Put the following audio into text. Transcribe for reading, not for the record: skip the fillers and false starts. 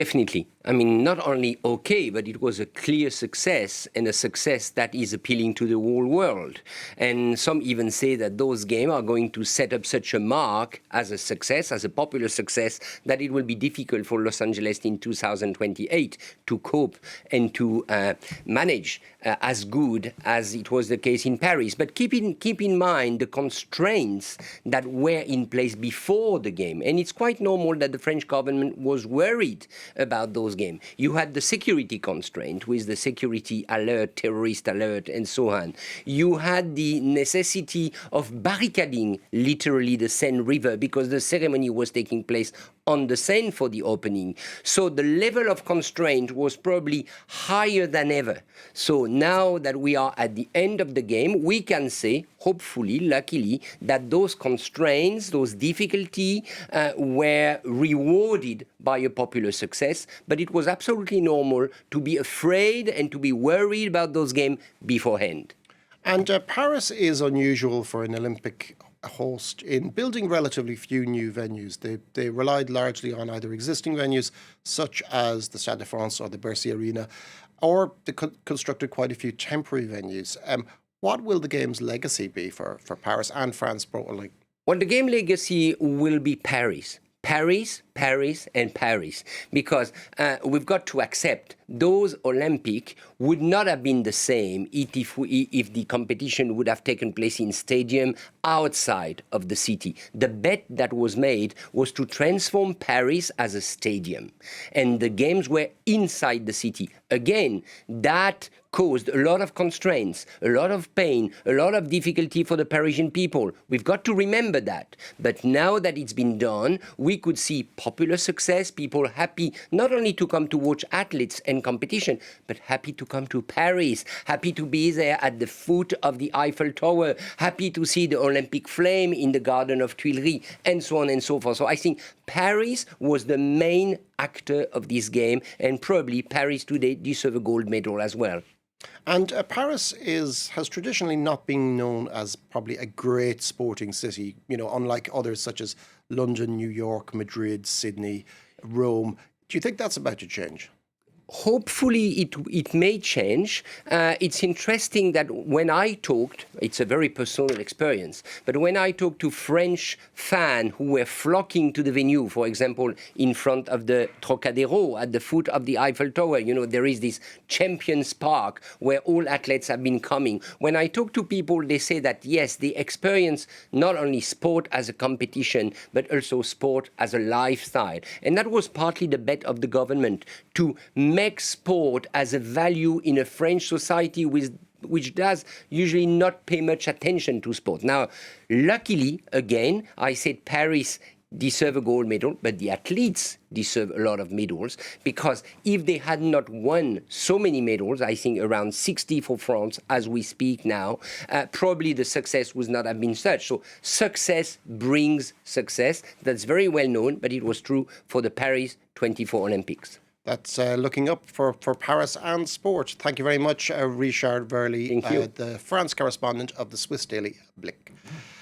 Definitely. I mean, not only okay, but it was a clear success, and a success that is appealing to the whole world. And some even say that those games are going to set up such a mark as a success, as a popular success, that it will be difficult for Los Angeles in 2028 to cope and to manage as good as it was the case in Paris. But keep in mind the constraints that were in place before the game. And it's quite normal that the French government was worried about those games. You had the security constraint with the security alert, terrorist alert, and so on. You had the necessity of barricading literally the Seine River because the ceremony was taking place on the Seine for the opening. So the level of constraint was probably higher than ever. So now that we are at the end of the game, we can say, hopefully, luckily, that those constraints, those difficulties were rewarded by a popular success. But it was absolutely normal to be afraid and to be worried about those games beforehand. And Paris is unusual for an Olympic host in building relatively few new venues. They relied largely on either existing venues, such as the Stade de France or the Bercy Arena, or they constructed quite a few temporary venues. What will the game's legacy be for Paris and France broadly? Well, the game legacy will be Paris. Paris, Paris, and Paris, because we've got to accept those Olympics would not have been the same if the competition would have taken place in stadium outside of the city. The bet that was made was to transform Paris as a stadium, and the games were inside the city. Again, that caused a lot of constraints, a lot of pain, a lot of difficulty for the Parisian people. We've got to remember that. But now that it's been done, we could see popular success, people happy not only to come to watch athletes and competition, but happy to come to Paris, happy to be there at the foot of the Eiffel Tower, happy to see the Olympic flame in the Garden of Tuileries, and so on and so forth. So I think Paris was the main actor of this game, and probably Paris today deserves a gold medal as well. And Paris has traditionally not been known as probably a great sporting city, unlike others such as London, New York, Madrid, Sydney, Rome. Do you think that's about to change? Hopefully it may change. It's interesting that when I talked, it's a very personal experience, but when I talked to French fans who were flocking to the venue, for example, in front of the Trocadero, at the foot of the Eiffel Tower, there is this Champions Park where all athletes have been coming. When I talk to people, they say that, yes, they experience not only sport as a competition, but also sport as a lifestyle. And that was partly the bet of the government to make sport as a value in a French society which does usually not pay much attention to sport. Now, luckily, again, I said Paris deserve a gold medal, but the athletes deserve a lot of medals, because if they had not won so many medals, I think around 60 for France as we speak now, probably the success would not have been such. So success brings success. That's very well known, but it was true for the Paris 24 Olympics. That's looking up for Paris and sport. Thank you very much, Richard Verly, the France correspondent of the Swiss daily Blick.